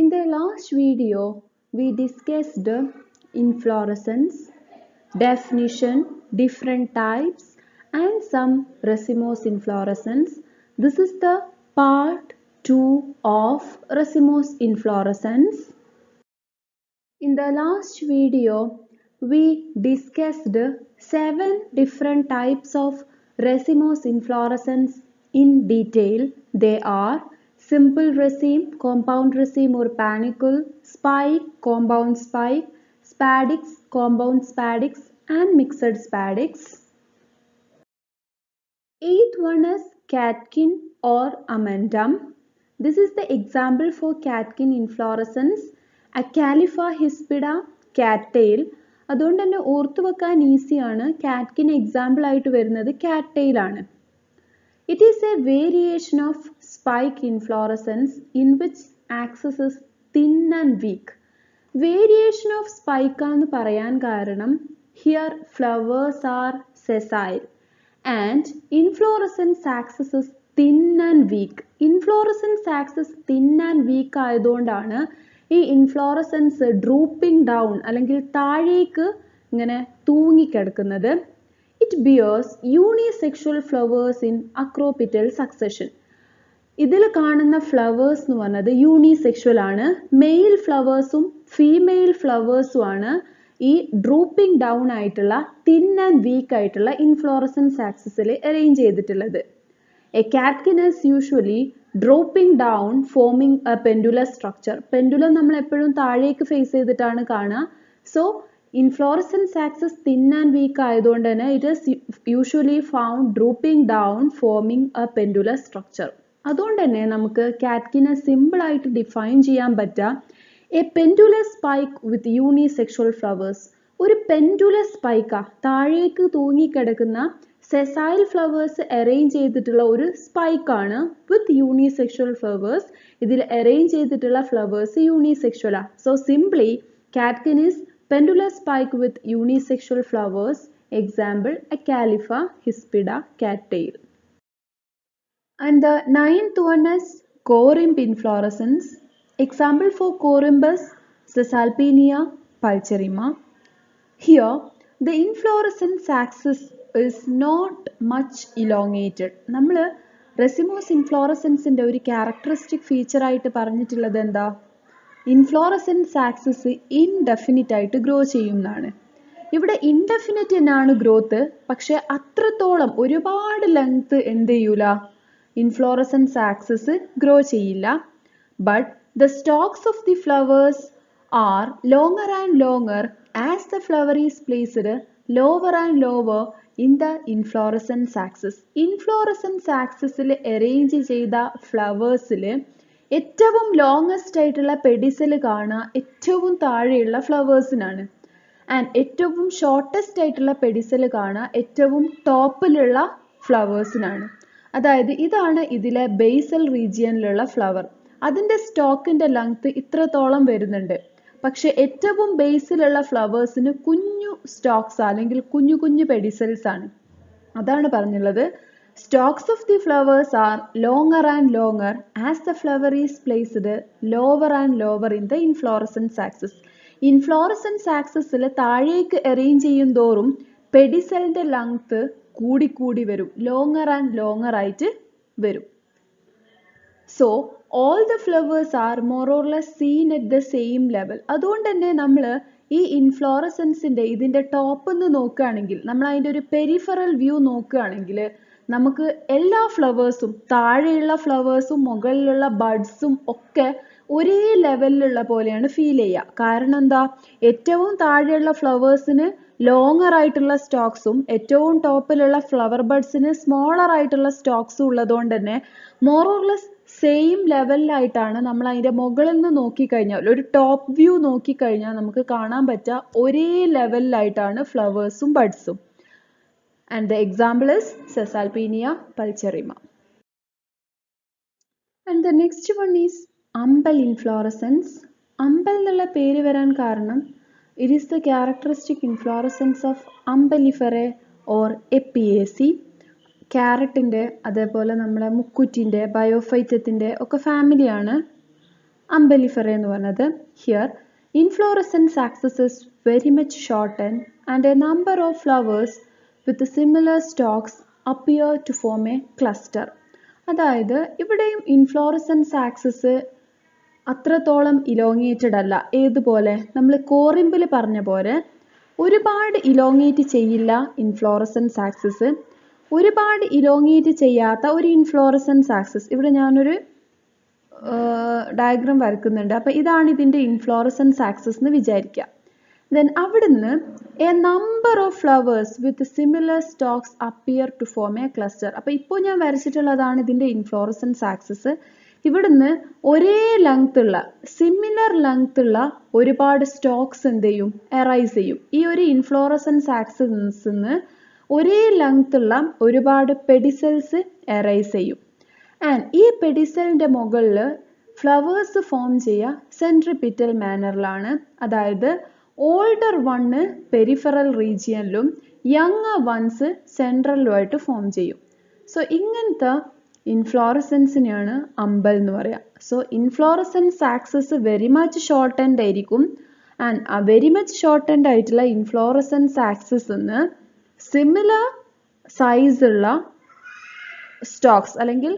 In the last video, we discussed inflorescence, definition, different types, and some racemose inflorescence. This is the part 2 of racemose inflorescence. In the last video, we discussed 7 different types of racemose inflorescence in detail. They are simple raceme, compound raceme or panicule, spike, compound spike, spadix, compound spadix, and mixed spadix. Eighth one is catkin or amentum. This is the example for catkin inflorescence. Acalypha hispida cattail. അതുകൊണ്ട് തന്നെ ഓർത്തു വെക്കാൻ ഈസിയാണ്. കാറ്റ്കിന് example ആയിട്ട് വരുന്നത് കാറ്റെയിൽ ആണ്. It is a variation of spike inflorescence in which axis is thin and weak. Variation of spike ആണെന്ന് പറയാൻ കാരണം here flowers are sessile and inflorescence axis is thin and weak. Inflorescence axis thin and weak ആയതുകൊണ്ടാണ് ഈ inflorescence drooping down അല്ലെങ്കിൽ താഴേക്ക് ഇങ്ങനെ തൂങ്ങിക്കിടക്കുന്നത്. It bears unisexual flowers in acropetal succession. ഇതിൽ കാണുന്ന ഫ്ലവേഴ്സ് എന്ന് പറഞ്ഞത് യൂണിസെക്ഷൽ ആണ്. മെയിൽ ഫ്ലവേഴ്സും ഫീമെയിൽ ഫ്ലവേഴ്സും ആണ് ഈ ഡ്രൂപ്പിംഗ് ഡൗൺ ആയിട്ടുള്ള തിൻ ആൻഡ് വീക്ക് ആയിട്ടുള്ള ഇൻഫ്ലോറസൻസ് ആക്സിസിൽ അറേഞ്ച് ചെയ്തിട്ടുള്ളത്. A catkin is usually dropping down, forming a pendular structure. Pendulum നമ്മൾ എപ്പോഴും താഴേക്ക് ഫേസ് ചെയ്തിട്ടാണ് കാണുക. So, inflorescence axis thin and weak ആയതുകൊണ്ട് തന്നെ it is usually found drooping down, forming a pendular structure. അതുകൊണ്ട് തന്നെ നമുക്ക് കാറ്റ്കിനെ സിമ്പിൾ ആയിട്ട് ഡിഫൈൻ ചെയ്യാൻ പറ്റുക a pendular spike with unisexual flowers. ഒരു പെൻഡുലർ സ്പൈക്കാ താഴേക്ക് തൂങ്ങിക്കിടക്കുന്ന സെസൈൽ ഫ്ലവേഴ്സ് അറേഞ്ച് ചെയ്തിട്ടുള്ള ഒരു സ്പൈക്കാണ് വിത്ത് യൂണിസെക്ഷൽ ഫ്ലവേഴ്സ്. ഇതിൽ അറേഞ്ച് ചെയ്തിട്ടുള്ള ഫ്ലവേഴ്സ് യൂണിസെക്ഷലാ. So simply catkin is pendular spike with unisexual flowers. Example Acalypha hispida cattail. And the ninth one is corymb inflorescence. Example for Corymbus, Caesalpinia pulcherrima. Here, the inflorescence axis is not much elongated. നമ്മൾ racemose ഇൻഫ്ലോറസൻസിൻ്റെ ഒരു characteristic feature ആയിട്ട് പറഞ്ഞിട്ടുള്ളത് എന്താ? Inflorescence axis indefinite ആയിട്ട് grow ചെയ്യുന്നതാണ്. ഇവിടെ indefinite തന്നെയാണ് growth, പക്ഷെ അത്രത്തോളം ഒരുപാട് ലെങ്ത് എന്ത് ചെയ്യൂല, ഇൻഫ്ലോറസൻസ് ആക്സിസ് ഗ്രോ ചെയ്യില്ല. But the stalks of the flowers are longer and longer as the flower is placed lower and lower in the inflorescence axis. Inflorescence axis ൽ arrange ചെയ്ത ഫ്ലവേഴ്സിൽ ഏറ്റവും ലോങ്ങസ്റ്റ് ആയിട്ടുള്ള പെഡിസൽ കാണുക ഏറ്റവും താഴെയുള്ള ഫ്ലവേഴ്സിനാണ്. ആൻഡ് ഏറ്റവും shortest ആയിട്ടുള്ള പെഡിസൽ കാണുക ഏറ്റവും ടോപ്പിലുള്ള ഫ്ലവേഴ്സിനാണ്. അതായത് ഇതാണ് ഇതിലെ ബേസൽ റീജിയനിലുള്ള ഫ്ലവർ. അതിൻ്റെ സ്റ്റോക്കിൻ്റെ ലെങ്ത് ഇത്രത്തോളം വരുന്നുണ്ട്. പക്ഷെ ഏറ്റവും ബേസിലുള്ള ഫ്ലവേഴ്സിന് കുഞ്ഞു സ്റ്റോക്സ് അല്ലെങ്കിൽ കുഞ്ഞു കുഞ്ഞു പെഡിസൽസ് ആണ്. അതാണ് പറഞ്ഞുള്ളത്. Stalks of the flowers are longer and longer as the flower is placed lower and lower in the inflorescence axis. Inflorescence ആക്സിസിൽ താഴേക്ക് അറേഞ്ച് ചെയ്യും തോറും പെഡിസലിൻ്റെ ലെങ്ത് കൂടിക്കൂടി വരും, ലോങ്ങർ ആൻഡ് ലോങ്ങർ ആയിട്ട് വരും. So, all the flowers are more or less seen at the same level. അതുകൊണ്ട് തന്നെ നമ്മൾ ഈ ഇൻഫ്ലോറസൻസിൻ്റെ ഇതിൻ്റെ ടോപ്പ് നിന്ന് നോക്കുകയാണെങ്കിൽ, നമ്മൾ അതിൻ്റെ ഒരു പെരിഫറൽ വ്യൂ നോക്കുകയാണെങ്കിൽ നമുക്ക് എല്ലാ ഫ്ലവേഴ്സും താഴെയുള്ള ഫ്ലവേഴ്സും മുകളിലുള്ള ബഡ്സും ഒക്കെ ഒരേ ലെവലിലുള്ള പോലെയാണ് ഫീൽ ചെയ്യുക. കാരണം എന്താ, ഏറ്റവും താഴെയുള്ള ഫ്ലവേഴ്സിന് ലോങ്ങർ ആയിട്ടുള്ള സ്റ്റോക്സും ഏറ്റവും ടോപ്പിലുള്ള ഫ്ലവർ ബഡ്സിന് സ്മോളർ ആയിട്ടുള്ള സ്റ്റോക്സും ഉള്ളതുകൊണ്ട് തന്നെ മോർ ഓർ ലെസ് സെയിം ലെവലിലായിട്ടാണ് നമ്മൾ അതിൻ്റെ മുകളിൽ നിന്ന് നോക്കിക്കഴിഞ്ഞാൽ, ഒരു ടോപ്പ് വ്യൂ നോക്കിക്കഴിഞ്ഞാൽ നമുക്ക് കാണാൻ പറ്റുക ഒരേ ലെവലിലായിട്ടാണ് ഫ്ലവേഴ്സും ബഡ്സും. And the example is Caesalpinia pulcherrima. And the next one is umbel inflorescence. Umbel എന്നുള്ള പേര് വരാൻ കാരണം it is the characteristic inflorescence of Umbelliferae or Apiaceae. ക്യാരറ്റിൻ്റെ അതേപോലെ നമ്മുടെ മുക്കുറ്റിൻ്റെ ബയോഫൈറ്റത്തിൻ്റെ ഒക്കെ ഫാമിലിയാണ്. umbellifera എന്ന് പറഞ്ഞത്. Here, inflorescence axis is very much shortened and a number of flowers with similar stalks appear to form a cluster. അതായത് ഇവിടെയും ഇൻഫ്ലോറസൻസ് ആക്സിസ് അത്രത്തോളം ഇലോങ്ങേറ്റഡ് അല്ല. ഏതുപോലെ നമ്മൾ കോറിമ്പിൽ പറഞ്ഞ പോലെ ഒരുപാട് ഇലോങ്ങേറ്റ് ചെയ്യില്ല ഇൻഫ്ലോറസൻസ് ആക്സിസ്. ഒരുപാട് ഇലോങ്ങേറ്റ് ചെയ്യാത്ത ഒരു ഇൻഫ്ലോറസൻസ് ആക്സിസ്, ഇവിടെ ഞാനൊരു ഡയഗ്രാം വരക്കുന്നുണ്ട്. അപ്പോൾ ഇതാണ് ഇതിൻ്റെ ഇൻഫ്ലോറസൻസ് ആക്സിസ് എന്ന് വിചാരിക്കുക. ദെൻ അവിടുന്ന് a number of flowers with similar stalks appear to form a cluster. അപ്പോൾ ഇപ്പോൾ ഞാൻ വരച്ചിട്ടുള്ളതാണ് ഇതിൻ്റെ ഇൻഫ്ലോറസൻസ് ആക്സിസ്. ഇവിടുന്ന് ഒരേ ലെങ്ത് ഉള്ള സിമിലർ ലെങ്ത് ഉള്ള ഒരുപാട് സ്റ്റോക്സ് എന്ത് ചെയ്യും, എറൈസ് ചെയ്യും. ഈ ഒരു ഇൻഫ്ലോറസൻസ് ആക്സിസിന്ന് ഒരേ ലെങ്ത് ഉള്ള ഒരുപാട് പെഡിസൽസ് എറൈസ് ചെയ്യും. ആൻഡ് ഈ പെഡിസലിൻ്റെ മുകളിൽ ഫ്ലവേഴ്സ് ഫോം ചെയ്യുക സെൻട്രിപിറ്റൽ മാനറിലാണ്. അതായത് ഓൾഡർ വണ്ണ് പെരിഫറൽ റീജിയനിലും യങ്ങർ വൺസ് സെൻട്രലുമായിട്ട് ഫോം ചെയ്യും. സോ ഇങ്ങനത്തെ ഇൻഫ്ലോറസൻസിനെയാണ് അമ്പൽ എന്ന് പറയുക. So inflorescence axis very much shortened ആയിരിക്കും. ആൻഡ് ആ വെരി മച്ച് ഷോർട്ടൻഡ് ആയിട്ടുള്ള ഇൻഫ്ലോറസൻസ് ആക്സിസിന്ന് സിമിലർ സൈസുള്ള സ്റ്റോക്സ് അല്ലെങ്കിൽ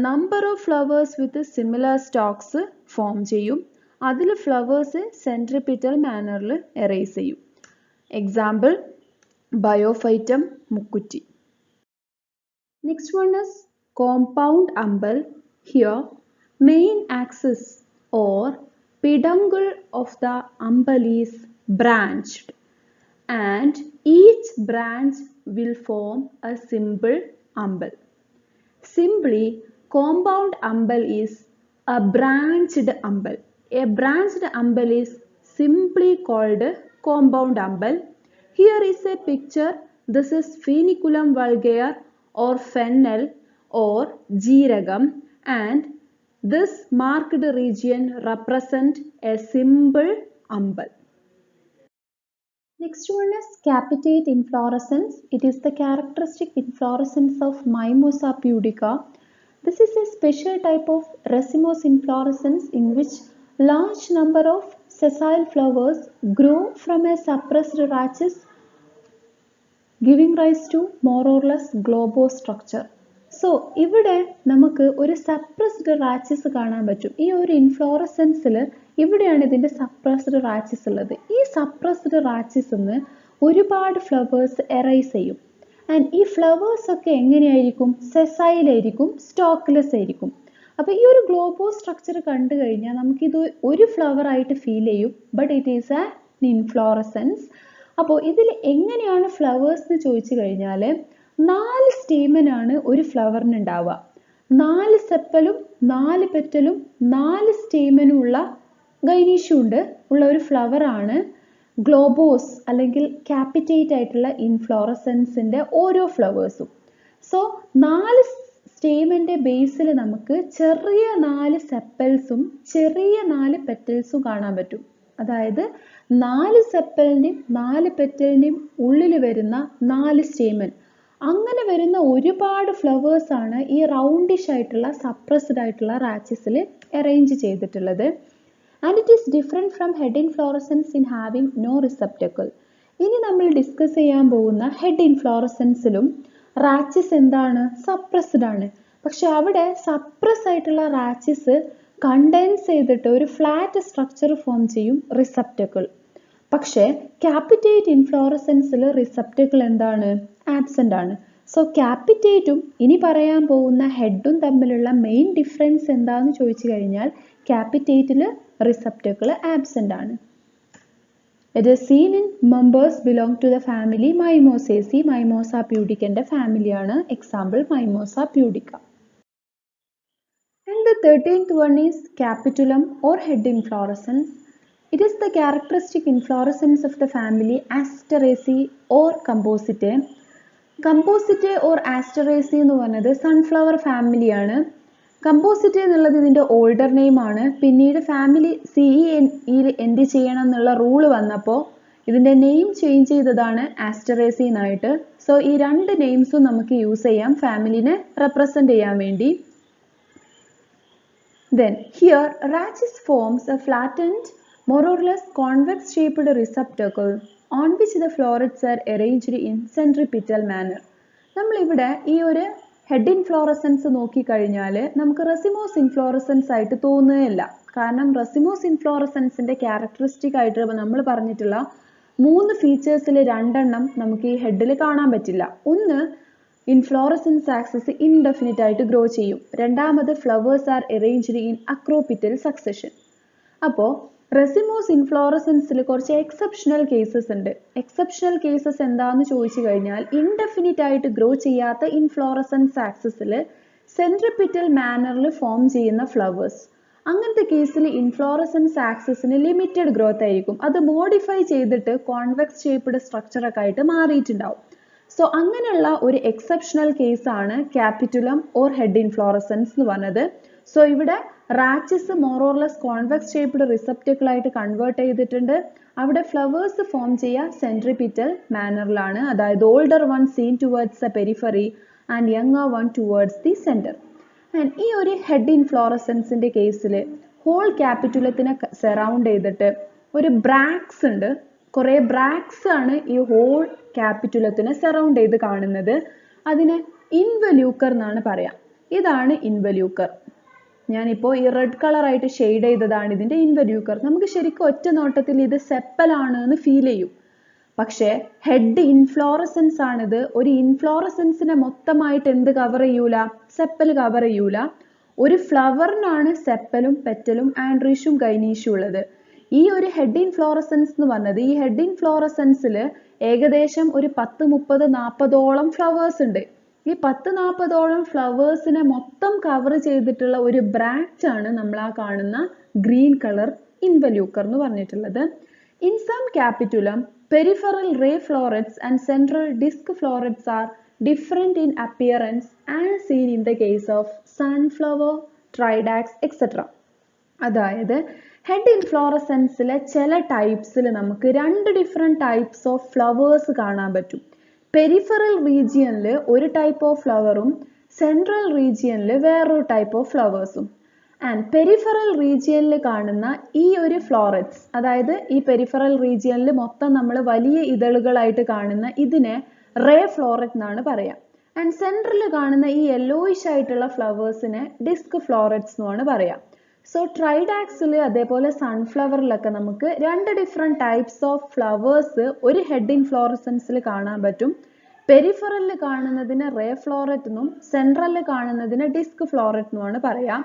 number of flowers with similar stalks form ചെയ്യും. അതിൽ ഫ്ലവേഴ്സ് സെൻട്രിപിറ്റൽ മാനറിൽ എറേസ് ചെയ്യും. എക്സാമ്പിൾ ബയോഫൈറ്റം മുക്കുറ്റി. Next one is compound umbel. Here, main axis or peduncle of the umbel is branched and each branch will form a simple umbel. Simply, compound umbel is a branched umbel. A branched umbel is simply called compound umbel. Here is a picture. This is Phaeniculatum vulgare or fennel or jeeragam, and this marked region represent a simple umbel. Next one is capitate inflorescence. It is the characteristic inflorescence of Mimosa pudica. This is a special type of racemose inflorescence in which large number of sessile flowers grow from a suppressed rachis, giving rise to more or less globo structure. So ഇവിടെ നമുക്ക് ഒരു suppressed റാച്ചിസ് കാണാൻ പറ്റും. ഈ ഒരു ഇൻഫ്ലോറസൻസിൽ ഇവിടെയാണ് ഇതിൻ്റെ suppressed റാച്ചിസ് ഉള്ളത്. ഈ സപ്രസ്ഡ് റാച്ചിസിന്ന് ഒരുപാട് ഫ്ലവേഴ്സ് എറൈസ് ചെയ്യും. ആൻഡ് ഈ ഫ്ലവേഴ്സ് ഒക്കെ എങ്ങനെയായിരിക്കും, സെസൈലായിരിക്കും, സ്റ്റോക്ക്ലെസ് ആയിരിക്കും. അപ്പോൾ ഈ ഒരു ഗ്ലോബോ സ്ട്രക്ചർ കണ്ടു കഴിഞ്ഞാൽ നമുക്കിത് ഒരു ഫ്ലവർ ആയിട്ട് ഫീൽ ചെയ്യും, but it is A inflorescence. അപ്പോൾ ഇതിൽ എങ്ങനെയാണ് ഫ്ലവേഴ്സ് എന്ന് ചോദിച്ചു കഴിഞ്ഞാൽ 4 സ്റ്റേമനാണ് ഒരു ഫ്ലവറിന് ഉണ്ടാവുക. 4 സെപ്പലും 4 പെറ്റലും 4 സ്റ്റേമനും ഉള്ള ഗൈനീഷ്യം ഉള്ള ഒരു ഫ്ലവറാണ് ഗ്ലോബോസ് അല്ലെങ്കിൽ ക്യാപിറ്റേറ്റ് ആയിട്ടുള്ള ഇൻഫ്ലോറസൻസിൻ്റെ ഓരോ ഫ്ലവേഴ്സും. സോ 4 സ്റ്റേമൻ്റെ ബേസിൽ നമുക്ക് ചെറിയ 4 സെപ്പൽസും ചെറിയ 4 പെറ്റൽസും കാണാൻ പറ്റും. അതായത് 4 സെപ്പലിൻ്റെയും 4 പെറ്റലിൻ്റെയും ഉള്ളിൽ വരുന്ന 4 സ്റ്റേമൻ, അങ്ങനെ വരുന്ന ഒരുപാട് ഫ്ലവേഴ്സ് ആണ് ഈ റൗണ്ടിഷ് ആയിട്ടുള്ള സപ്രസ്ഡ് ആയിട്ടുള്ള റാച്ചിസിൽ അറേഞ്ച് ചെയ്തിട്ടുള്ളത്. And it is different from head inflorescence in having no receptacle. ഇനി നമ്മൾ ഡിസ്കസ് ചെയ്യാൻ പോകുന്ന ഹെഡ് ഇൻഫ്ലോറസൻസിലും റാച്ചിസ് എന്താണ്, സപ്രസ്ഡ് ആണ്. പക്ഷെ അവിടെ സപ്രസ് ആയിട്ടുള്ള റാച്ചിസ് കണ്ടൻസ് ചെയ്തിട്ട് ഒരു ഫ്ലാറ്റ് സ്ട്രക്ചർ ഫോം ചെയ്യും, റിസെപ്റ്റക്കിൾ. പക്ഷേ ക്യാപിറ്റേറ്റ് ഇൻഫ്ലോറസൻസിൽ റിസെപ്റ്റക്കിൾ എന്താണ്, ആബ്സെൻ്റ് ആണ്. സോ ക്യാപിറ്റേറ്റും ഇനി പറയാൻ പോകുന്ന ഹെഡും തമ്മിലുള്ള മെയിൻ ഡിഫറൻസ് എന്താണെന്ന് ചോദിച്ചു കഴിഞ്ഞാൽ ക്യാപിറ്റേറ്റിൽ റിസെപ്റ്റക്കിൾ ആബ്സെൻ്റ് ആണ്. It is seen in members belong to the family Mimosaceae. Mimosa pudica ഫാമിലിയാണ്. Example Mimosa pudica. And the 13th one is capitulum or head inflorescence. It is the characteristic inflorescence of the family Asteraceae or Compositae. Compositae or Asteraceae എന്ന് പറയുന്നത് sunflower ഫാമിലിയാണ്. കമ്പോസിറ്റേ എന്നുള്ളത് ഇതിൻ്റെ older name ആണ്. പിന്നീട് family CE end ചെയ്യണം എന്നുള്ള rule വന്നപ്പോൾ ഇതിൻ്റെ നെയിം ചേഞ്ച് ചെയ്തതാണ് ആസ്റ്ററേസി എന്നായിട്ട്. സോ ഈ 2 നെയിംസും നമുക്ക് യൂസ് ചെയ്യാം ഫാമിലിനെ റെപ്രസെൻ്റ് ചെയ്യാൻ വേണ്ടി. Then here rachis forms a flattened, more or less convex shaped receptacle on which the florets are arranged in centripetal manner. നമ്മൾ ഇവിടെ ഈ ഒരു ഹെഡ് ഇൻഫ്ലോറസൻസ് നോക്കിക്കഴിഞ്ഞാൽ നമുക്ക് റെസിമോസ് ഇൻഫ്ലോറസൻസ് ആയിട്ട് തോന്നുകയില്ല. കാരണം റെസിമോസ് ഇൻഫ്ലോറസൻസിന്റെ ക്യാരക്ടറിസ്റ്റിക് ആയിട്ട് നമ്മൾ പറഞ്ഞിട്ടുള്ള 3 ഫീച്ചേഴ്സിൽ 2 നമുക്ക് ഈ ഹെഡിൽ കാണാൻ പറ്റില്ല. ഒന്ന്, ഇൻഫ്ലോറസൻസ് ആക്സിസ് ഇൻഡെഫിനിറ്റ് ആയിട്ട് ഗ്രോ ചെയ്യും. രണ്ടാമത്, flowers are arranged in acropetal succession. അപ്പോൾ റെസിമോസ് ഇൻഫ്ലോറസൻസിൽ കുറച്ച് എക്സെപ്ഷണൽ കേസസ് ഉണ്ട്. എക്സെപ്ഷണൽ കേസസ് എന്താന്ന് ചോദിച്ചു കഴിഞ്ഞാൽ, ഇൻഡെഫിനിറ്റ് ആയിട്ട് ഗ്രോ ചെയ്യാത്ത ഇൻഫ്ലോറസൻസ് ആക്സിസിൽ സെൻട്രിപിറ്റൽ മാനറിൽ ഫോം ചെയ്യുന്ന ഫ്ലവേഴ്സ്. അങ്ങനത്തെ കേസിൽ ഇൻഫ്ലോറസൻസ് ആക്സിസിന് ലിമിറ്റഡ് ഗ്രോത്ത് ആയിരിക്കും. അത് മോഡിഫൈ ചെയ്തിട്ട് കോൺവെക്സ് ഷേപ്ഡ് സ്ട്രക്ചറൊക്കെ ആയിട്ട് മാറിയിട്ടുണ്ടാവും. സോ അങ്ങനെയുള്ള ഒരു എക്സെപ്ഷണൽ കേസാണ് ക്യാപിറ്റുലം ഓർ ഹെഡ് ഇൻഫ്ലോറസൻസ് എന്ന് പറഞ്ഞത്. സോ ഇവിടെ rachis more or less convex shaped receptacle ആയിട്ട് കൺവേർട്ട് ചെയ്തിട്ടുണ്ട്. അവിടെ ഫ്ലവേഴ്സ് ഫോം ചെയ്യുക സെൻട്രിപിറ്റൽ മാനറിലാണ്. അതായത് older one seen towards the periphery and younger one towards the centre. And ഈ ഒരു ഹെഡ് ഇൻഫ്ലോറസൻസിന്റെ കേസിൽ ഹോൾ ക്യാപിറ്റുലത്തിനെ സറൗണ്ട് ചെയ്തിട്ട് ഒരു ബ്രാക്സ് ഉണ്ട്. കുറെ ബ്രാക്സ് ആണ് ഈ ഹോൾ ക്യാപിറ്റുലത്തിനെ സറൗണ്ട് ചെയ്ത് കാണുന്നത്. അതിനെ ഇൻവല്യൂക്കർ എന്നാണ് പറയാം. ഇതാണ് ഇൻവല്യൂക്കർ. ഞാനിപ്പോൾ ഈ റെഡ് കളർ ആയിട്ട് ഷെയ്ഡ് ചെയ്തതാണ് ഇതിന്റെ ഇൻവല്യൂക്കർ. നമുക്ക് ശരിക്കും ഒറ്റ നോട്ടത്തിൽ ഇത് സെപ്പൽ ആണ് എന്ന് ഫീൽ ചെയ്യും. പക്ഷേ ഹെഡ് ഇൻഫ്ലോറസൻസ് ആണിത്. ഒരു ഇൻഫ്ലോറസൻസിനെ മൊത്തമായിട്ട് എന്ത് കവർ ചെയ്യൂല? സെപ്പൽ കവർ ചെയ്യൂല. ഒരു ഫ്ലവറിനാണ് സെപ്പലും പെറ്റലും ആൻഡ്രീഷും ഗൈനീഷും ഉള്ളത്. ഈ ഒരു ഹെഡ് ഇൻഫ്ലോറസൻസ് എന്ന് പറഞ്ഞത്, ഈ ഹെഡ് ഇൻഫ്ലോറസൻസിൽ ഏകദേശം ഒരു 10, 30, 40ഓളം ഫ്ലവേഴ്സ് ഉണ്ട്. ഈ 10, 40ഓളം ഫ്ലവേഴ്സിനെ മൊത്തം കവർ ചെയ്തിട്ടുള്ള ഒരു ബ്രാഞ്ച് ആണ് നമ്മൾ ആ കാണുന്ന ഗ്രീൻ കളർ ഇൻവല്യൂക്കർ എന്ന് പറഞ്ഞിട്ടുള്ളത്. In some capitulum peripheral ray florets and central disc florets are different in appearance as seen in the case of sunflower, tridax, etc. അതായത് ഹെഡ് ഇൻഫ്ലോറസൻസിലെ ചില ടൈപ്സിൽ നമുക്ക് 2 ഡിഫറെൻറ്റ് ടൈപ്സ് ഓഫ് ഫ്ലവേഴ്സ് കാണാൻ പറ്റും. Peripheral റീജിയനിൽ ഒരു type of ഫ്ലവറും central റീജിയനിൽ വേറൊരു type of ഫ്ലവേഴ്സും. And peripheral റീജിയനിൽ കാണുന്ന ഈ ഒരു ഫ്ലോററ്റ്സ്, അതായത് ഈ പെരിഫറൽ റീജിയനിൽ മൊത്തം നമ്മൾ വലിയ ഇതളുകളായിട്ട് കാണുന്ന ഇതിനെ റേ ഫ്ലോററ്റ് എന്നാണ് പറയാം. ആൻഡ് സെൻട്രൽ കാണുന്ന ഈ യെല്ലോയിഷ് ആയിട്ടുള്ള ഫ്ലവേഴ്സിനെ ഡിസ്ക് ഫ്ലോററ്റ്സ് എന്നാണ് പറയാം. സോ ട്രൈഡാക്സിൽ അതേപോലെ സൺഫ്ലവറിലൊക്കെ നമുക്ക് 2 ഡിഫറെൻറ്റ് ടൈപ്സ് ഓഫ് ഫ്ലവേഴ്സ് ഒരു ഹെഡ് ഇൻഫ്ലോറസൻസിൽ കാണാൻ പറ്റും. പെരിഫറലിൽ കാണുന്നതിന് റേ ഫ്ലോററ്റ് എന്നും സെൻട്രലിൽ കാണുന്നതിന് ഡിസ്ക് ഫ്ലോററ്റ് എന്നുമാണ് പറയാം.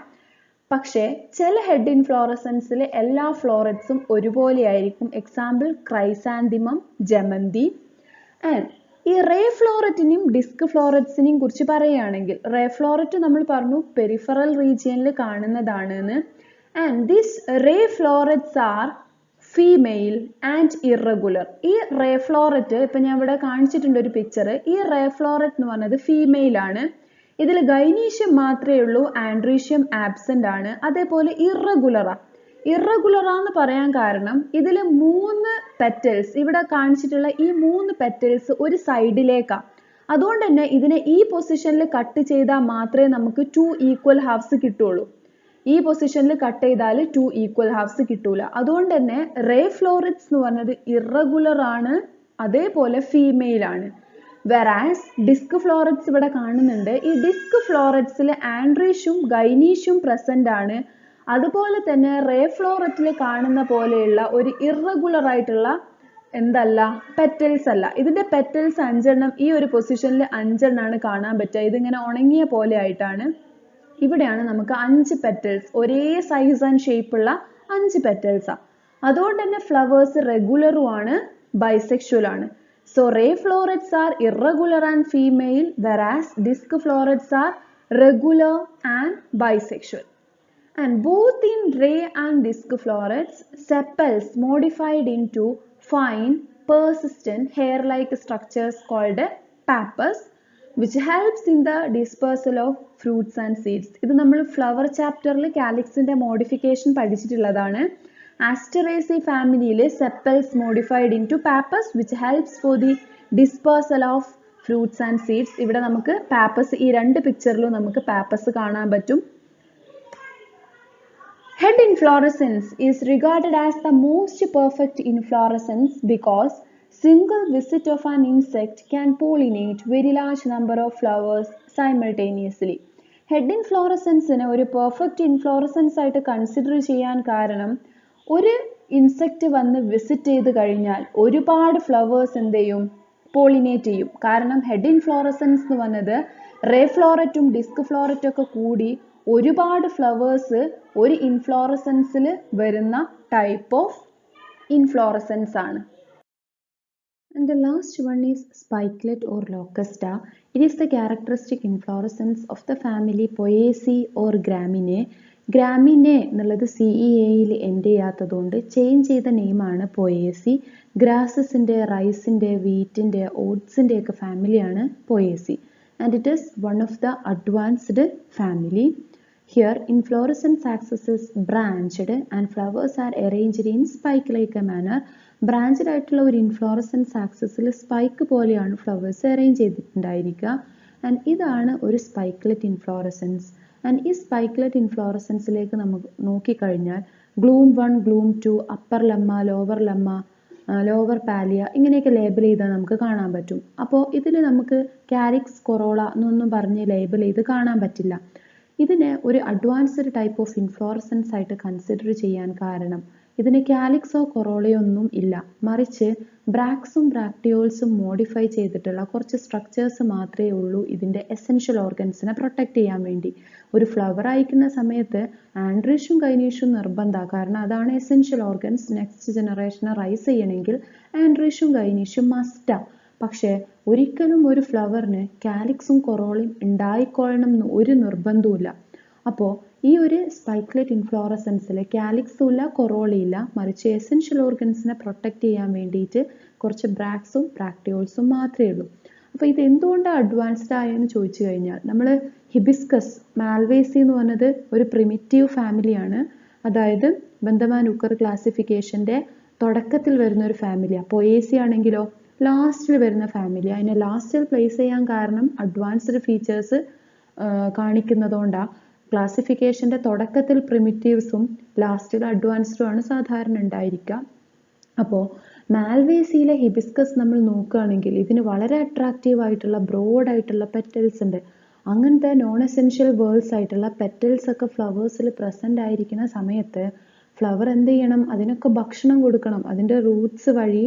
പക്ഷേ ചില ഹെഡ് ഇൻഫ്ലോറസൻസിൽ എല്ലാ ഫ്ലോററ്റ്സും ഒരുപോലെ ആയിരിക്കും. എക്സാമ്പിൾ ക്രൈസാന്തിമം, ജമന്തി. ആൻഡ് ഈ റേ ഫ്ലോററ്റിനെയും ഡിസ്ക് ഫ്ലോററ്റ്സിനെയും കുറിച്ച് പറയുകയാണെങ്കിൽ, റേ ഫ്ലോററ്റ് നമ്മൾ പറഞ്ഞു പെരിഫറൽ റീജിയനിൽ കാണുന്നതാണ് എന്ന്. And this ray florets are female and irregular. ഈ റേ ഫ്ലോററ്റ് ഇപ്പം ഞാൻ ഇവിടെ കാണിച്ചിട്ടുണ്ട് ഒരു പിക്ചർ. ഈ റേ ഫ്ലോററ്റ് എന്ന് പറഞ്ഞത് ഫീമെയിൽ ആണ്. ഇതിൽ ഗൈനീഷ്യം മാത്രമേ ഉള്ളൂ, ആൻഡ്രീഷ്യം ആബ്സെന്റ് ആണ്. അതേപോലെ ഇറഗുലറാന്ന് പറയാൻ കാരണം ഇതിൽ 3 പെറ്റൽസ്, ഇവിടെ കാണിച്ചിട്ടുള്ള ഈ 3 പെറ്റൽസ് ഒരു സൈഡിലേക്കാണ്. അതുകൊണ്ട് തന്നെ ഇതിനെ ഈ പൊസിഷനിൽ കട്ട് ചെയ്താൽ മാത്രമേ നമുക്ക് 2 ഈക്വൽ ഹാഫ്സ് കിട്ടുള്ളൂ. ഈ പൊസിഷനിൽ കട്ട് ചെയ്താൽ 2 ഈക്വൽ ഹാഫ്സ് കിട്ടൂല. അതുകൊണ്ട് തന്നെ റേ ഫ്ലോററ്റ്സ് എന്ന് പറഞ്ഞത് ഇറഗുലർ ആണ്, അതേപോലെ ഫീമെയിൽ ആണ്. വെറാസ് ഡിസ്ക് ഫ്ലോററ്റ്സ് ഇവിടെ കാണുന്നുണ്ട്. ഈ ഡിസ്ക് ഫ്ലോററ്റ്സിൽ ആൻഡ്രീഷും ഗൈനീഷും പ്രസന്റ് ആണ്. അതുപോലെ തന്നെ റേ ഫ്ലോററ്റിൽ കാണുന്ന പോലെയുള്ള ഒരു ഇറഗുലർ ആയിട്ടുള്ള പെറ്റൽസ് അല്ല. ഇതിന്റെ പെറ്റൽസ് 5 ഈ ഒരു പൊസിഷനിൽ 5 കാണാൻ പറ്റുക. ഇതിങ്ങനെ ഉണങ്ങിയ പോലെ ആയിട്ടാണ്. ഇവിടെയാണ് നമുക്ക് 5 പെറ്റൽസ്, ഒരേ സൈസ് ആൻഡ് ഷേപ്പ് ഉള്ള 5 പെറ്റൽസാ. അതുകൊണ്ട് തന്നെ ഫ്ലവേഴ്സ് റെഗുലറും ആണ്, ബൈസെക്ഷുവൽ ആണ്. So ray florets are irregular and female, whereas disc florets are regular and bisexual. And both in ray and disc florets, sepals modified into fine, persistent hair-like structures called pappus, which helps in the dispersal of fruits and seeds. ഇത് നമ്മൾ flower ചാപ്റ്ററിൽ കാലിക്സിന്റെ modification പഠിച്ചിട്ടുള്ളതാണ്. Asteraceae ഫാമിലിയിൽ sepals modified into pappus which helps for the dispersal of fruits and seeds. ഇവിടെ നമുക്ക് pappus, ഈ 2 പിക്ചറിലും നമുക്ക് pappus കാണാൻ പറ്റും. Head inflorescence is regarded as the most perfect inflorescence because single visit of an insect can pollinate very large number of flowers simultaneously. Head ഇൻഫ്ലോറസൻസിനെ ഒരു perfect inflorescence ആയിട്ട് consider ചെയ്യാൻ കാരണം ഒരു ഇൻസെക്റ്റ് വന്ന് വിസിറ്റ് ചെയ്ത് കഴിഞ്ഞാൽ ഒരുപാട് ഫ്ലവേഴ്സ് എന്ത് ചെയ്യും, പോളിനേറ്റ് ചെയ്യും. കാരണം ഹെഡ് ഇൻഫ്ലോറസൻസ് എന്ന് പറഞ്ഞത് റേ ഫ്ലോററ്റും ഡിസ്ക് ഫ്ലോററ്റും ഒക്കെ കൂടി ഒരുപാട് ഫ്ലവേഴ്സ് ഒരു ഇൻഫ്ലോറസൻസിൽ വരുന്ന ടൈപ്പ് ഓഫ് ഇൻഫ്ലോറസൻസ് ആണ്. And the last one is spikelet or locusta. It is the characteristic inflorescence of the family Poaceae or Graminae. Graminae എന്നുള്ളത് CEAയിൽ എൻഡ് ചെയ്യാത്തതുകൊണ്ട് ചേഞ്ച് ചെയ്ത നെയിമാണ് Poaceae. ഗ്രാസസിൻ്റെ, റൈസിൻ്റെ, വീറ്റിൻ്റെ, ഓട്സിൻ്റെ ഒക്കെ ഫാമിലിയാണ് Poaceae. And it is one of the advanced family. Here, inflorescence axis is branched and flowers are arranged in spike-like a manner. Branched ആയിട്ടുള്ള ഒരു inflorescence ആക്സിസിൽ spike പോലെയാണ് ഫ്ലവേഴ്സ് അറേഞ്ച് ചെയ്തിട്ടുണ്ടായിരിക്കുക. ആൻഡ് ഇതാണ് ഒരു സ്പൈക്ലെറ്റ് ഇൻഫ്ലോറസൻസ്. ആൻഡ് ഈ സ്പൈക്ലെറ്റ് ഇൻഫ്ലോറസൻസിലേക്ക് നമുക്ക് നോക്കിക്കഴിഞ്ഞാൽ glume 1, glume 2, upper lemma, lower palea ഇങ്ങനെയൊക്കെ ലേബൽ ചെയ്താൽ നമുക്ക് കാണാൻ പറ്റും. അപ്പോൾ ഇതിൽ നമുക്ക് കാരിക്സ് കൊറോള എന്നൊന്നും പറഞ്ഞ് ലേബൽ ചെയ്ത് കാണാൻ പറ്റില്ല. ഇതിനെ ഒരു അഡ്വാൻസ്ഡ് ടൈപ്പ് ഓഫ് ഇൻഫ്ലോറസൻസ് ആയിട്ട് കൺസിഡർ ചെയ്യാൻ കാരണം ഇതിന് കാലിക്സോ കൊറോളയോ ഒന്നും ഇല്ല, മറിച്ച് ബ്രാക്സും ബ്രാക്ടിയോൾസും മോഡിഫൈ ചെയ്തിട്ടുള്ള കുറച്ച് സ്ട്രക്ചേഴ്സ് മാത്രമേ ഉള്ളൂ ഇതിൻ്റെ എസെൻഷ്യൽ ഓർഗൻസിനെ പ്രൊട്ടക്റ്റ് ചെയ്യാൻ വേണ്ടി. ഒരു ഫ്ലവർ അയക്കുന്ന സമയത്ത് ആൻഡ്രീഷും ഗൈനീഷും നിർബന്ധമാണ്, കാരണം അതാണ് എസെൻഷ്യൽ ഓർഗൻസ്. നെക്സ്റ്റ് ജനറേഷനെ റൈസ് ചെയ്യണമെങ്കിൽ ആൻഡ്രീഷും ഗൈനീഷും മസ്റ്റാണ്. പക്ഷേ ഒരിക്കലും ഒരു ഫ്ലവറിന് കാലിക്സും കൊറോളയും ഉണ്ടായിക്കൊള്ളണം എന്ന് ഒരു നിർബന്ധവുമില്ല. അപ്പോൾ ഈ ഒരു സ്പൈക്ലെറ്റ് ഇൻഫ്ലോറസൻസിൽ കാലിക്സും ഇല്ല, കൊറോളയില്ല, മറിച്ച് എസെൻഷ്യൽ ഓർഗൻസിനെ പ്രൊട്ടക്റ്റ് ചെയ്യാൻ വേണ്ടിയിട്ട് കുറച്ച് ബ്രാക്സും ബ്രാക്ടിയോൾസും മാത്രമേ ഉള്ളൂ. അപ്പോൾ ഇത് എന്തുകൊണ്ടാണ് അഡ്വാൻസ്ഡ് ആയെന്ന് ചോദിച്ചു കഴിഞ്ഞാൽ, നമ്മൾ ഹിബിസ്കസ് മാൽവേസി എന്ന് പറഞ്ഞത് ഒരു പ്രിമിറ്റീവ് ഫാമിലിയാണ്. അതായത് ബന്ധമാൻ ഉക്കർ ക്ലാസിഫിക്കേഷൻ്റെ തുടക്കത്തിൽ വരുന്ന ഒരു ഫാമിലിയാണ്. പൊയേസി ആണെങ്കിലോ ലാസ്റ്റിൽ വരുന്ന ഫാമിലി. അതിനെ ലാസ്റ്റിൽ പ്ലേസ് ചെയ്യാൻ കാരണം അഡ്വാൻസ്ഡ് ഫീച്ചേഴ്സ് കാണിക്കുന്നതുകൊണ്ടാണ്. ക്ലാസിഫിക്കേഷൻ്റെ തുടക്കത്തിൽ പ്രിമിറ്റീവ്സും ലാസ്റ്റിൽ അഡ്വാൻസ്ഡും ആണ് സാധാരണ ഉണ്ടായിരിക്കുക. അപ്പോൾ മാൽവേസിയിലെ ഹിബിസ്കസ് നമ്മൾ നോക്കുകയാണെങ്കിൽ ഇതിന് വളരെ അട്രാക്റ്റീവ് ആയിട്ടുള്ള ബ്രോഡായിട്ടുള്ള പെറ്റൽസ് ഉണ്ട്. അങ്ങനത്തെ നോൺ എസെൻഷ്യൽ വേൾഡ്സ് ആയിട്ടുള്ള പെറ്റൽസ് ഒക്കെ ഫ്ലവേഴ്സിൽ പ്രസൻ്റ് ആയിരിക്കുന്ന സമയത്ത് ഫ്ലവർ എന്ത് ചെയ്യണം, അതിനൊക്കെ ഭക്ഷണം കൊടുക്കണം. അതിൻ്റെ റൂട്ട്സ് വഴി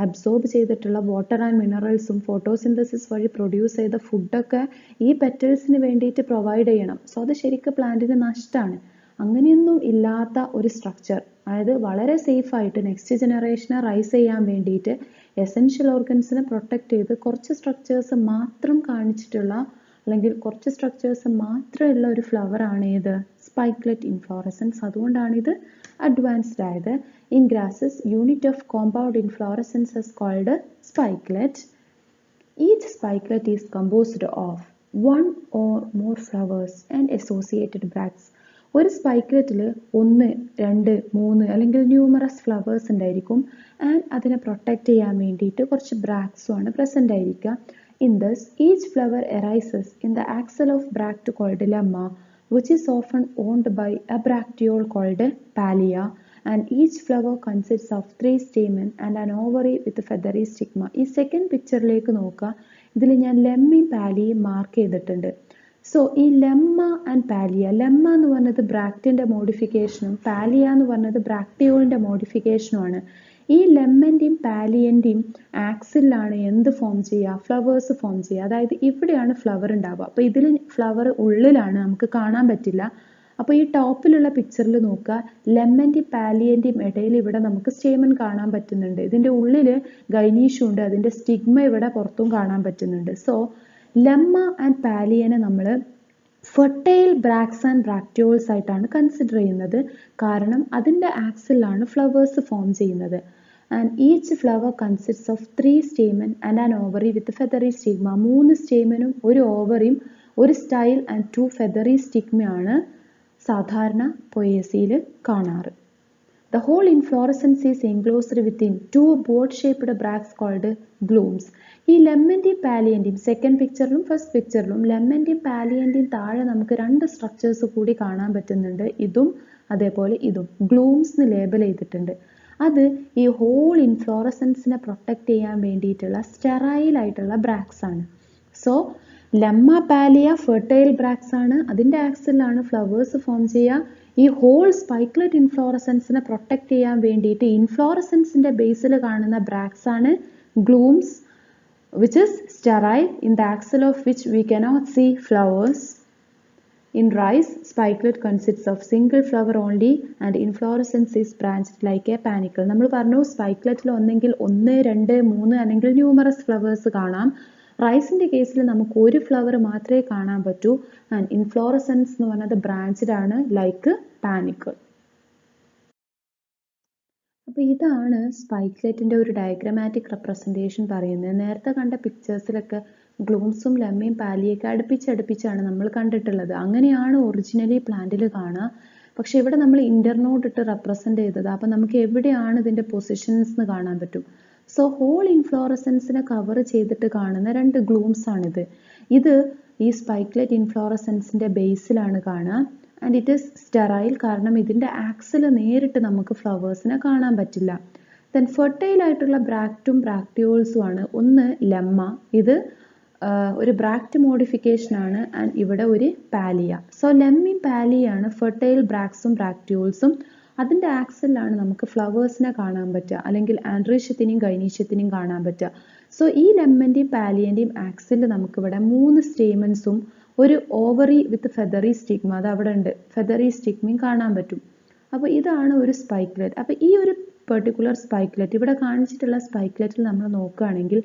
അബ്സോർബ് ചെയ്തിട്ടുള്ള വാട്ടർ ആൻഡ് മിനറൽസും ഫോട്ടോസിന്തസിസ് വഴി പ്രൊഡ്യൂസ് ചെയ്ത ഫുഡൊക്കെ ഈ പെറ്റൽസിന് വേണ്ടിയിട്ട് പ്രൊവൈഡ് ചെയ്യണം. സോ അത് ശരിക്കും പ്ലാന്റിന് നഷ്ടമാണ്. അങ്ങനെയൊന്നും ഇല്ലാത്ത ഒരു സ്ട്രക്ചർ, അതായത് വളരെ സേഫായിട്ട് നെക്സ്റ്റ് ജനറേഷനെ റൈസ് ചെയ്യാൻ വേണ്ടിയിട്ട് എസെൻഷ്യൽ ഓർഗൻസിനെ പ്രൊട്ടക്റ്റ് ചെയ്ത് കുറച്ച് സ്ട്രക്ചേഴ്സ് മാത്രം കാണിച്ചിട്ടുള്ള അല്ലെങ്കിൽ കുറച്ച് സ്ട്രക്ചേഴ്സ് മാത്രമുള്ള ഒരു ഫ്ലവർ ആണ് ഏത്, സ്പൈക്ലെറ്റ് ഇൻഫ്ലോറസൻസ്. അതുകൊണ്ടാണ് ഇത് അഡ്വാൻസ്ഡ് ആയത്. In grasses unit of compound inflorescence is called spikelet. Each spikelet is composed of one or more flowers and associated bracts. ഒരു സ്പൈക്ലെറ്റിൽ 1, 2, 3 അല്ലെങ്കിൽ ന്യൂമറസ് ഫ്ലവേഴ്സ് ഉണ്ടായിരിക്കും. ആൻഡ് അതിനെ പ്രൊട്ടക്റ്റ് ചെയ്യാൻ വേണ്ടിയിട്ട് കുറച്ച് ബ്രാക്സും ആണ് പ്രസൻ്റ് ആയിരിക്കുക. In this, each flower arises in the axil of bract called lemma, which is often owned by a bracteole called pallia, and each flower consists of 3 stamen and an ovary with a feathery stigma. ഈ second പിക്ചറിലേക്ക് നോക്കുക. ഇതിൽ ഞാൻ ലെമ്മയും പാലിയും mark ചെയ്തിട്ടുണ്ട്. So ഈ lemma and പാലിയ, lemma എന്ന് പറഞ്ഞത് ബ്രാക്റ്റിൻ്റെ മോഡിഫിക്കേഷനും പാലിയ എന്ന് പറഞ്ഞത് ബ്രാക്ടിയോളിൻ്റെ മോഡിഫിക്കേഷനുമാണ്. ഈ ലെമ്മൻ്റെയും പാലിയൻ്റെയും ആക്സിലാണ് എന്ത് ഫോം ചെയ്യുക, ഫ്ലവേഴ്സ് ഫോം ചെയ്യുക. അതായത് ഇവിടെയാണ് ഫ്ലവർ ഉണ്ടാവുക. അപ്പോൾ ഇതിൽ ഫ്ലവർ ഉള്ളിലാണ്, നമുക്ക് കാണാൻ പറ്റില്ല. അപ്പോൾ ഈ ടോപ്പിലുള്ള പിക്ചറിൽ നോക്കുക, ലെമ്മൻ്റെയും പാലിയൻ്റെയും ഇടയിൽ ഇവിടെ നമുക്ക് സ്റ്റേമൻ കാണാൻ പറ്റുന്നുണ്ട്. ഇതിൻ്റെ ഉള്ളിൽ ഗൈനീഷും ഉണ്ട്, അതിൻ്റെ സ്റ്റിഗ്മ ഇവിടെ പുറത്തും കാണാൻ പറ്റുന്നുണ്ട്. സോ ലെമ്മ ആൻഡ് പാലിയനെ നമ്മൾ ഫെർട്ടൈൽ ബ്രാക്സ് ആൻഡ് ബ്രാക്ടിയോൾസ് ആയിട്ടാണ് കൺസിഡർ ചെയ്യുന്നത്. കാരണം അതിൻ്റെ ആക്സിലാണ് ഫ്ലവേഴ്സ് ഫോം ചെയ്യുന്നത്. And each flower consist of 3 stamen and an ovary with feathery stigma. 3 സ്റ്റേമനും 1 ഓവറിയും 1 സ്റ്റൈൽ ആൻഡ് 2 ഫെദറി സ്റ്റിഗ്മയാണ് സാധാരണ പൊയേസിയിൽ കാണാറ്. The whole inflorescence is enclosed within two boat-shaped bracts called glooms. ഈ ലെമ്മന്റെയും പാലിയന്റെയും സെക്കൻഡ് പിക്ചറിലും ഫസ്റ്റ് പിക്ചറിലും ലെമ്മന്റെയും പാലിയന്റെയും താഴെ നമുക്ക് രണ്ട് സ്ട്രക്ചേഴ്സ് കൂടി കാണാൻ പറ്റുന്നുണ്ട്. ഇതും അതേപോലെ ഇതും ഗ്ലൂംസ് എന്ന് ലേബൽ ചെയ്തിട്ടുണ്ട്. അത് ഈ ഹോൾ ഇൻഫ്ലോറസൻസിനെ പ്രൊട്ടക്റ്റ് ചെയ്യാൻ വേണ്ടിയിട്ടുള്ള സ്റ്റെറൈൽ ആയിട്ടുള്ള ബ്രാക്സ് ആണ്. സോ ലെമ്മ പാലിയ ഫെർട്ടൈൽ ബ്രാക്സ് ആണ്. അതിൻ്റെ ആക്സിലാണ് ഫ്ലവേഴ്സ് ഫോം ചെയ്യുക. ഈ ഹോൾ സ്പൈക്ലെറ്റ് ഇൻഫ്ലോറസൻസിനെ പ്രൊട്ടക്റ്റ് ചെയ്യാൻ വേണ്ടിയിട്ട് ഇൻഫ്ലോറസൻസിൻ്റെ ബേസിൽ കാണുന്ന ബ്രാക്സ് ആണ് ഗ്ലൂംസ്, which is sterile, in the axil of which we cannot see flowers. In rice, spikelet consists of single flower only and inflorescence is branched like a panicle. നമ്മൾ പറഞ്ഞു സ്പൈക്ലെറ്റിൽ ഒന്നെങ്കിൽ 1, 2, 3 അല്ലെങ്കിൽ ന്യൂമറസ് ഫ്ലവേഴ്സ് കാണാം. റൈസിൻ്റെ കേസിൽ നമുക്ക് ഒരു ഫ്ലവർ മാത്രമേ കാണാൻ പറ്റൂ. ആൻഡ് ഇൻഫ്ലോറസൻസ് എന്ന് പറഞ്ഞത് ബ്രാഞ്ച്ഡ് ആണ്, ലൈക്ക് പാനിക്കിൾ. അപ്പോൾ ഇതാണ് സ്പൈക്ലെറ്റിൻ്റെ ഒരു ഡയഗ്രമാറ്റിക് റെപ്രസെൻറ്റേഷൻ പറയുന്നത്. നേരത്തെ കണ്ട പിക്ചേഴ്സിലൊക്കെ ഗ്ലൂംസും ലെമ്മയും പാലിയൊക്കെ അടുപ്പിച്ചടുപ്പിച്ചാണ് നമ്മൾ കണ്ടിട്ടുള്ളത്. അങ്ങനെയാണ് ഒറിജിനലി പ്ലാന്റിൽ കാണുക. പക്ഷെ ഇവിടെ നമ്മൾ ഇൻ്റർനോഡ് ഇട്ട് റെപ്രസെൻ്റ് ചെയ്തത്. അപ്പോൾ നമുക്ക് എവിടെയാണ് ഇതിൻ്റെ പൊസിഷൻസ് എന്ന് കാണാൻ പറ്റും. സോ ഹോൾ ഇൻഫ്ലോറസൻസിനെ കവർ ചെയ്തിട്ട് കാണുന്ന രണ്ട് ഗ്ലൂംസ് ആണിത്. ഇത് ഈ സ്പൈക്ലെറ്റ് ഇൻഫ്ലോറസൻസിൻ്റെ ബേസിലാണ് കാണുക. ആൻഡ് ഇറ്റ് ഈസ് സ്റ്റെറൈൽ, കാരണം ഇതിൻ്റെ ആക്സിൽ നേരിട്ട് നമുക്ക് ഫ്ലവേഴ്സിനെ കാണാൻ പറ്റില്ല. ദെൻ ഫെർട്ടൈൽ ആയിട്ടുള്ള ബ്രാക്റ്റും ബ്രാക്ടിയോൾസും ആണ്. ഒന്ന് ലെമ്മ, ഇത് ഒരു ബ്രാക്റ്റ് മോഡിഫിക്കേഷൻ ആണ്. ആൻഡ് ഇവിടെ ഒരു പാലിയ. So ലെമ്മയും പാലിയാണ് fertile ബ്രാക്ട്സും ബ്രാക്ടിയോൾസും. അതിൻ്റെ ആക്സിലാണ് നമുക്ക് ഫ്ലവേഴ്സിനെ കാണാൻ പറ്റുക, അല്ലെങ്കിൽ ആൻഡ്രീഷ്യത്തിനെയും ഗൈനീഷ്യത്തിനെയും കാണാൻ പറ്റുക. സോ ഈ ലെമ്മൻ്റെയും പാലിയൻ്റെയും ആക്സിൽ നമുക്കിവിടെ 3 സ്റ്റേമൻസും ഒരു ഓവറി വിത്ത് ഫെദറി സ്റ്റിഗ്മ, അത് അവിടെ ഉണ്ട്, ഫെദറി സ്റ്റിഗ്മയും കാണാൻ പറ്റും. അപ്പോൾ ഇതാണ് ഒരു സ്പൈക്ലെറ്റ്. അപ്പോൾ ഈ ഒരു പെർട്ടിക്കുലർ സ്പൈക്ലെറ്റ്, ഇവിടെ കാണിച്ചിട്ടുള്ള സ്പൈക്ലെറ്റിൽ നമ്മൾ നോക്കുകയാണെങ്കിൽ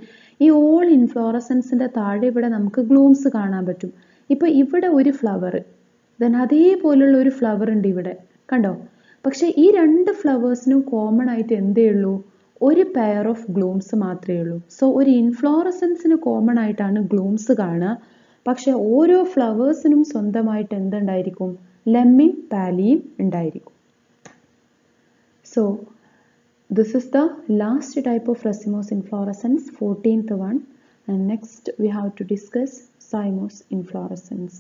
ഈ ഓൾ ഇൻഫ്ലോറസൻസിൻ്റെ താഴെ ഇവിടെ നമുക്ക് ഗ്ലൂംസ് കാണാൻ പറ്റും. ഇപ്പോൾ ഇവിടെ ഒരു ഫ്ലവർ, ദെൻ അതേപോലുള്ള ഒരു ഫ്ലവർ ഉണ്ട് ഇവിടെ, കണ്ടോ? പക്ഷേ ഈ രണ്ട് ഫ്ലവേഴ്സിനും കോമൺ ആയിട്ട് എന്തേ ഉള്ളൂ? ഒരു പെയർ ഓഫ് ഗ്ലൂംസ് മാത്രമേ ഉള്ളൂ. സോ ഒരു ഇൻഫ്ലോറസൻസിന് കോമൺ ആയിട്ടാണ് ഗ്ലൂംസ് കാണുക. പക്ഷെ ഓരോ ഫ്ലവേഴ്സിനും സ്വന്തമായിട്ട് എന്തുണ്ടായിരിക്കും? ലെമ്മയും പാലിയും ഉണ്ടായിരിക്കും. So this is the last type of racemose inflorescence, 14th one, and next we have to discuss cymose inflorescence.